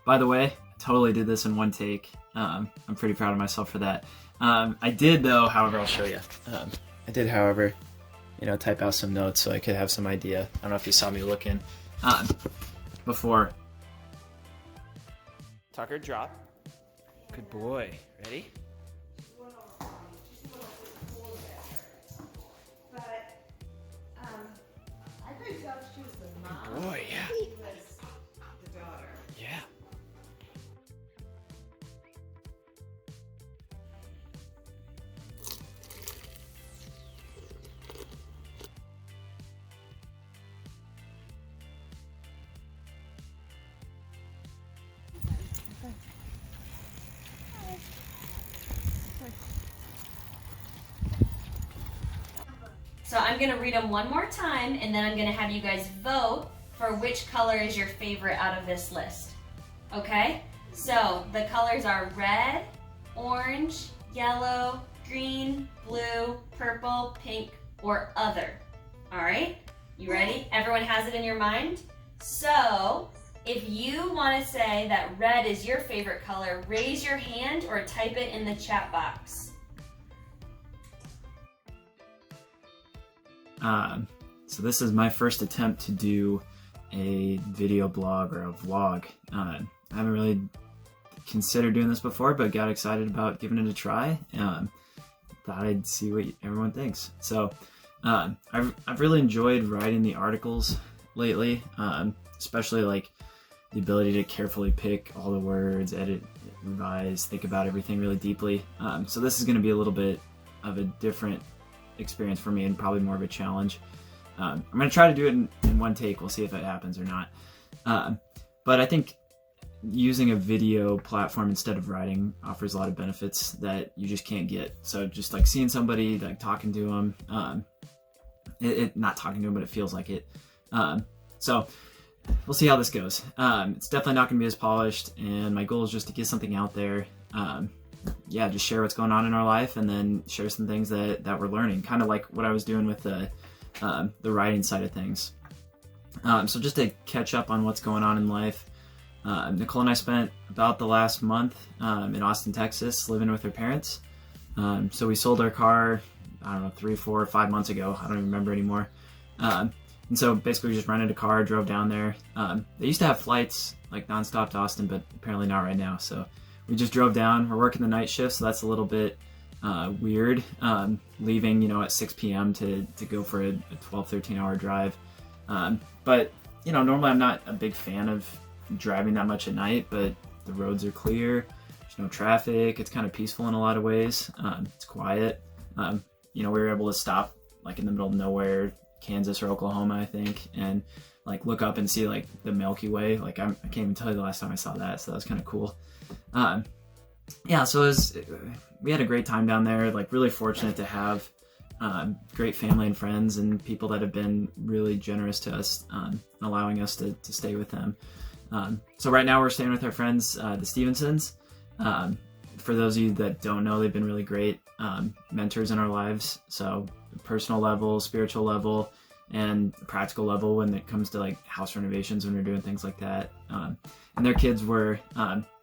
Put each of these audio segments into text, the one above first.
By the way, I totally did this in one take. I'm pretty proud of myself for that. I did though, however, I'll show you. I did, however, type out some notes so I could have some idea. I don't know if you saw me looking before. Tucker, drop. Good boy. Ready? Good boy, yeah. Yeah. So I'm gonna read them one more time, and then I'm gonna have you guys vote for which color is your favorite out of this list. Okay? So the colors are red, orange, yellow, green, blue, purple, pink, or other. All right? You ready? Everyone has it in your mind? So if you want to say that red is your favorite color, raise your hand or type it in the chat box. So this is my first attempt to do a video blog or a vlog. I haven't really considered doing this before, but got excited about giving it a try. Thought I'd see what everyone thinks. So I've really enjoyed writing the articles lately, especially like the ability to carefully pick all the words, edit, revise, think about everything really deeply. So this is going to be a little bit of a different experience for me and probably more of a challenge. I'm going to try to do it in one take. We'll see if it happens or not. But I think using a video platform instead of writing offers a lot of benefits that you just can't get. So just like seeing somebody, like talking to them, not talking to them, but it feels like it. So we'll see how this goes. It's definitely not going to be as polished, and my goal is just to get something out there. Just share what's going on in our life, and then share some things that we're learning, kind of like what I was doing with the writing side of things. So just to catch up on what's going on in life, Nicole and I spent about the last month in Austin, Texas, living with her parents. So we sold our car, I don't know, 3, 4, 5 months ago. I don't even remember anymore. And so basically we just rented a car, drove down there. They used to have flights like nonstop to Austin, but apparently not right now. So we just drove down. We're working the night shift, so that's a little bit weird, leaving at 6 p.m. to go for a 12, 13-hour drive. But normally I'm not a big fan of driving that much at night, but the roads are clear, there's no traffic, it's kind of peaceful in a lot of ways. It's quiet. We were able to stop like in the middle of nowhere, Kansas or Oklahoma, I think, and like look up and see like the Milky Way. Like I can't even tell you the last time I saw that, so that was kind of cool. So we had a great time down there, like really fortunate to have great family and friends and people that have been really generous to us, allowing us to stay with them. So right now we're staying with our friends, the Stevensons. For those of you that don't know, they've been really great mentors in our lives. So personal level, spiritual level, and practical level when it comes to like house renovations, when we're doing things like that. And their kids were,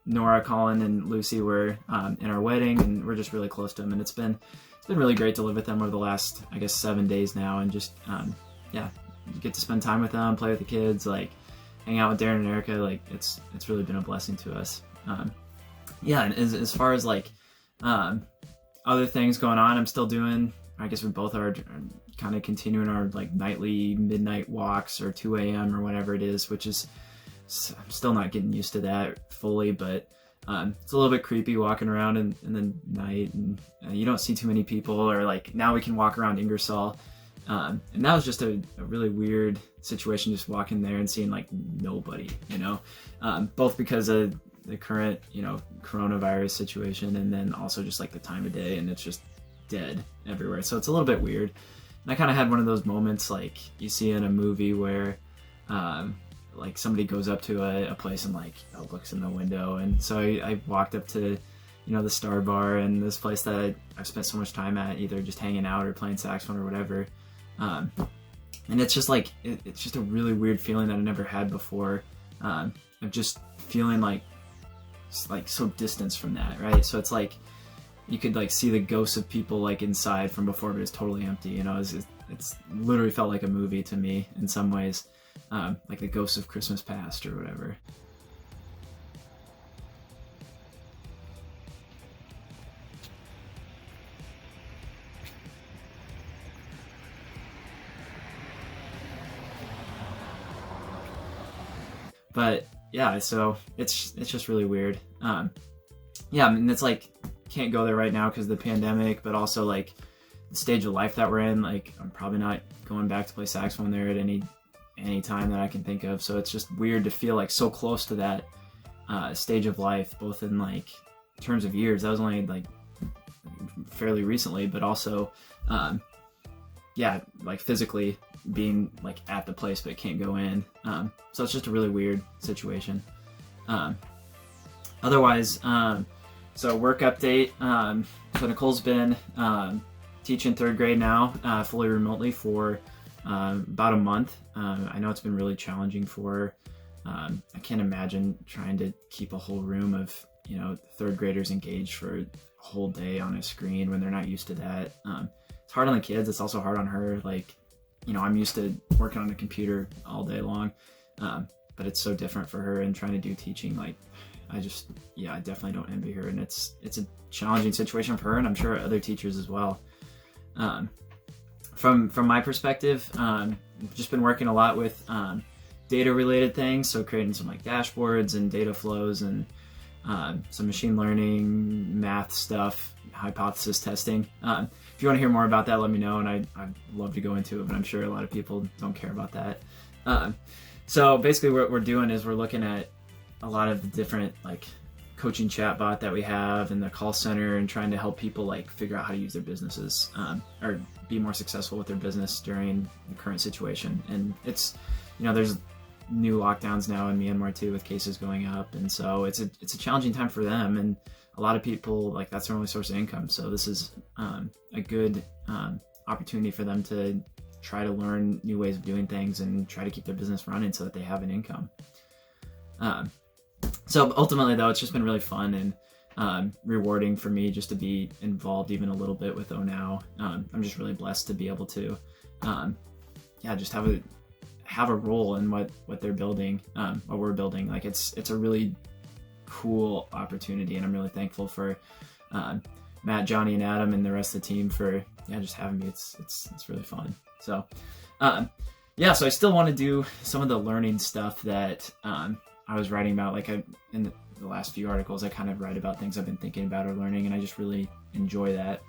Nora, Colin, and Lucy were in our wedding, and we're just really close to them. And it's been really great to live with them over the last, I guess, 7 days now, and just get to spend time with them, play with the kids, like hang out with Darren and Erica. Like it's really been a blessing to us. And as far as like other things going on, I'm still doing, I guess we both are kind of continuing our like nightly midnight walks or 2 a.m. or whatever it is, which is, I'm still not getting used to that fully, but it's a little bit creepy walking around in the night, and you don't see too many people, or like now we can walk around Ingersoll. And that was just a really weird situation, just walking there and seeing like nobody, both because of the current, coronavirus situation, and then also just like the time of day, and it's just dead everywhere. So it's a little bit weird. And I kind of had one of those moments like you see in a movie where like somebody goes up to a place and like looks in the window. And so I walked up to, the Star Bar, and this place that I've spent so much time at, either just hanging out or playing saxophone or whatever. And it's just like, it's just a really weird feeling that I never had before, of just feeling like like so distanced from that, right? So it's like you could like see the ghosts of people like inside from before, but it's totally empty. You know, it's literally felt like a movie to me in some ways, like the ghosts of Christmas past or whatever. But yeah, so it's just really weird. Yeah, I mean, it's like can't go there right now because of the pandemic, but also like the stage of life that we're in. Like I'm probably not going back to play saxophone there at any time that I can think of. So it's just weird to feel like so close to that stage of life, both in like terms of years. That was only like fairly recently, but also yeah, like physically being like at the place but can't go in. So it's just a really weird situation. Otherwise, so work update. So Nicole's been teaching third grade now, fully remotely for about a month. I know it's been really challenging for her. I can't imagine trying to keep a whole room of, you know, third graders engaged for a whole day on a screen when they're not used to that. It's hard on the kids. It's also hard on her. Like, you know, I'm used to working on a computer all day long, but it's so different for her and trying to do teaching. Like, I definitely don't envy her, and it's a challenging situation for her, and I'm sure other teachers as well. From my perspective, I've just been working a lot with data related things, so creating some like dashboards and data flows and some machine learning, math stuff, hypothesis testing. If you want to hear more about that, let me know, and I'd love to go into it, but I'm sure a lot of people don't care about that. So basically what we're doing is we're looking at a lot of the different like coaching chatbot that we have in the call center and trying to help people like figure out how to use their businesses or be more successful with their business during the current situation. And it's, you know, there's new lockdowns now in Myanmar too, with cases going up, and so it's a challenging time for them, and a lot of people like that's their only source of income. So this is a good opportunity for them to try to learn new ways of doing things and try to keep their business running so that they have an income. So ultimately though, it's just been really fun and rewarding for me just to be involved even a little bit with ONow. I'm just really blessed to be able to just have a role in what they're building, what we're building. Like it's a really cool opportunity, and I'm really thankful for Matt, Johnny, and Adam, and the rest of the team for just having me. It's really fun. So so I still want to do some of the learning stuff that I was writing about. Like in the last few articles, I kind of write about things I've been thinking about or learning, and I just really enjoy that.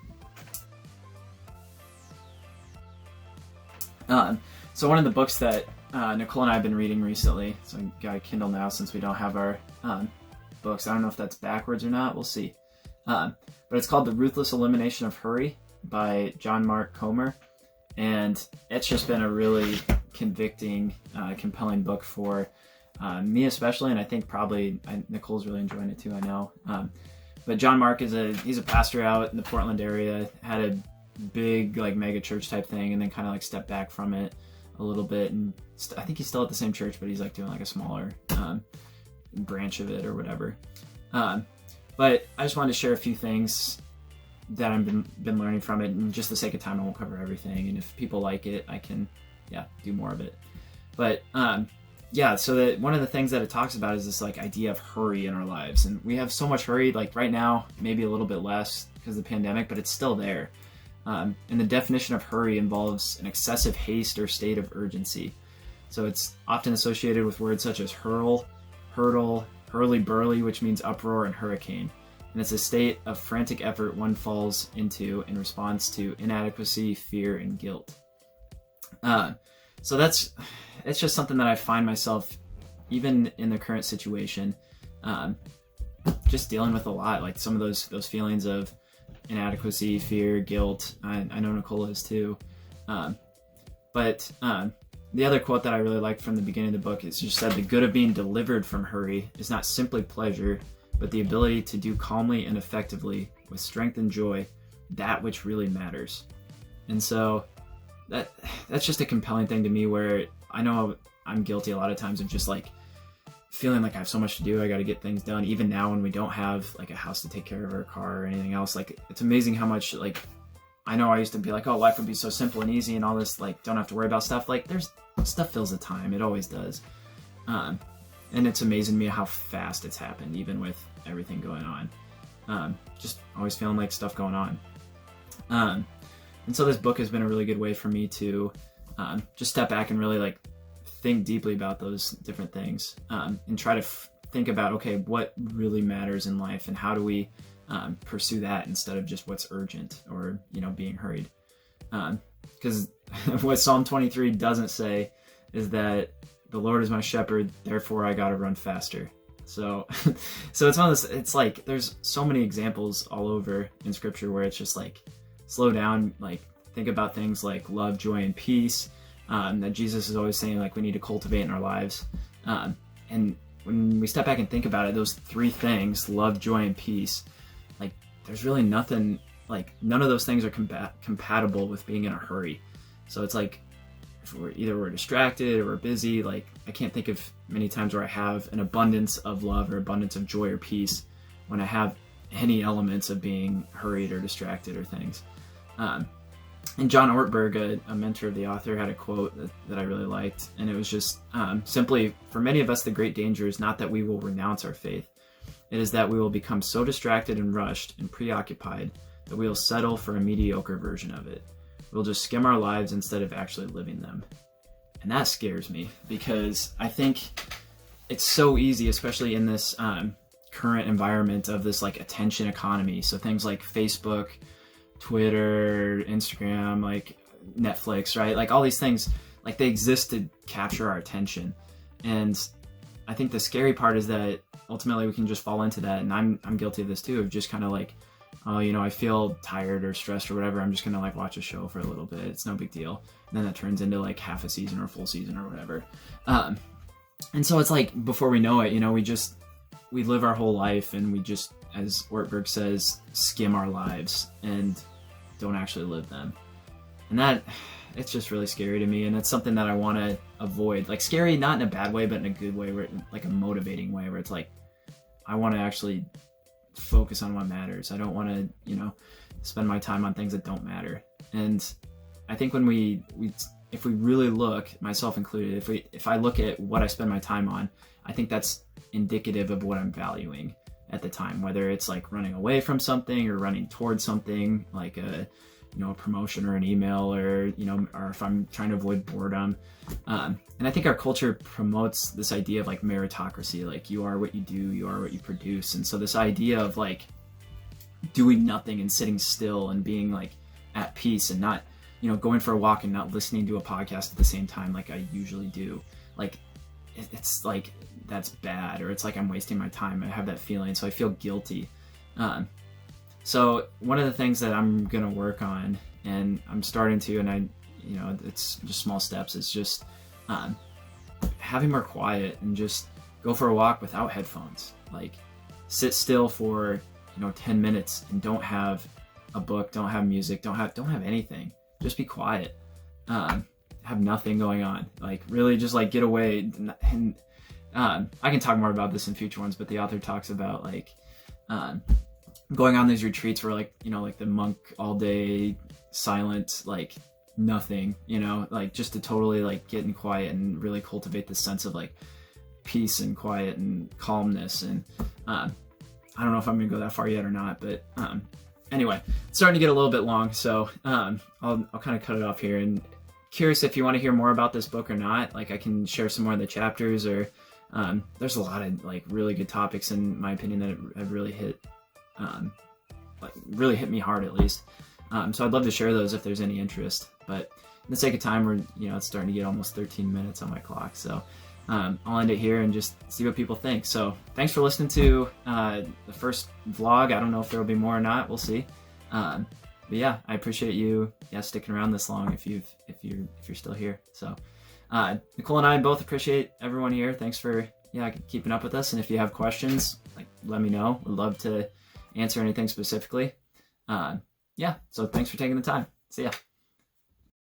So one of the books that Nicole and I have been reading recently, so I got a Kindle now since we don't have our books. I don't know if that's backwards or not. We'll see. But it's called The Ruthless Elimination of Hurry by John Mark Comer. And it's just been a really convicting, compelling book for me especially, and I think probably Nicole's really enjoying it too, I know. But John Mark he's a pastor out in the Portland area, had a big like mega church type thing, and then kind of like stepped back from it a little bit, and I think he's still at the same church, but he's like doing like a smaller branch of it or whatever. But I just wanted to share a few things that I've been learning from it, and just the sake of time I won't cover everything, and if people like it I can do more of it. But so that one of the things that it talks about is this like idea of hurry in our lives, and we have so much hurry. Like right now maybe a little bit less because of the pandemic, but it's still there. And the definition of hurry involves an excessive haste or state of urgency. So it's often associated with words such as hurl, hurtle, hurly-burly, which means uproar, and hurricane. And it's a state of frantic effort one falls into in response to inadequacy, fear, and guilt. So it's just something that I find myself, even in the current situation, just dealing with a lot. Like some of those feelings of inadequacy, fear, guilt. I know Nicole is too. But the other quote that I really liked from the beginning of the book is just said, "The good of being delivered from hurry is not simply pleasure, but the ability to do calmly and effectively, with strength and joy, that which really matters." And so that's just a compelling thing to me, where I know I'm guilty a lot of times of just like feeling like I have so much to do. I got to get things done. Even now when we don't have like a house to take care of or a car or anything else, like it's amazing how much, like, I know I used to be like, oh, life would be so simple and easy and all this, like, don't have to worry about stuff. Like, there's stuff fills the time. It always does. And it's amazing to me how fast it's happened, even with everything going on. Just always feeling like stuff going on. And so this book has been a really good way for me to just step back and really like think deeply about those different things, and try to think about, okay, what really matters in life and how do we pursue that instead of just what's urgent or, being hurried. Because what Psalm 23 doesn't say is that the Lord is my shepherd, therefore I gotta run faster. So it's one of those, it's like, there's so many examples all over in scripture where it's just like, slow down, like think about things like love, joy, and peace, that Jesus is always saying like we need to cultivate in our lives. And when we step back and think about it, those three things, love, joy, and peace, like there's really nothing, like none of those things are compatible with being in a hurry. So it's like, if we're distracted or we're busy, like I can't think of many times where I have an abundance of love or abundance of joy or peace when I have any elements of being hurried or distracted or things. And John Ortberg, a mentor of the author, had a quote that I really liked, and it was just simply, for many of us the great danger is not that we will renounce our faith, it is that we will become so distracted and rushed and preoccupied that we will settle for a mediocre version of it. We'll just skim our lives instead of actually living them. And that scares me, because I think it's so easy, especially in this current environment of this like attention economy. So things like Facebook, Twitter, Instagram, like Netflix, right? Like all these things, like they exist to capture our attention. And I think the scary part is that ultimately we can just fall into that. And I'm guilty of this too, of just kind of like, oh, I feel tired or stressed or whatever, I'm just gonna like watch a show for a little bit. It's no big deal. And then that turns into like half a season or a full season or whatever. And so it's like, before we know it, we live our whole life and we just, as Ortberg says, skim our lives and don't actually live them. And that, it's just really scary to me. And it's something that I want to avoid. Like scary, not in a bad way, but in a good way, where like a motivating way, where it's like, I want to actually focus on what matters. I don't want to, spend my time on things that don't matter. And I think when if we really look, myself included, if I look at what I spend my time on, I think that's indicative of what I'm valuing at the time, whether it's like running away from something or running towards something like a promotion or an email, or or if I'm trying to avoid boredom. And I think our culture promotes this idea of like meritocracy, like you are what you do, you are what you produce. And so this idea of like doing nothing and sitting still and being like at peace and not going for a walk and not listening to a podcast at the same time like I usually do, like it's like that's bad, or it's like I'm wasting my time. I have that feeling, so I feel guilty. So one of the things that I'm gonna work on, and I'm starting to, and it's just small steps, it's just having more quiet and just go for a walk without headphones. Like sit still for 10 minutes and don't have a book, don't have music, don't have anything. Just be quiet. Have nothing going on. Like really just like get away. And I can talk more about this in future ones, but the author talks about like going on these retreats where like like the monk all day silent, like nothing, like just to totally like get in quiet and really cultivate this sense of like peace and quiet and calmness. And I don't know if I'm gonna go that far yet or not, but anyway, it's starting to get a little bit long, so I'll kind of cut it off here. And curious if you want to hear more about this book or not. Like I can share some more of the chapters, or there's a lot of like really good topics in my opinion that have really hit me hard, at least. So I'd love to share those if there's any interest. But in the sake of time, we're it's starting to get almost 13 minutes on my clock, so I'll end it here and just see what people think. So thanks for listening to the first vlog. I don't know if there will be more or not. We'll see. But yeah, I appreciate you sticking around this long if you're still here. So Nicole and I both appreciate everyone here. Thanks for keeping up with us. And if you have questions, like let me know. Would love to answer anything specifically. So thanks for taking the time. See ya.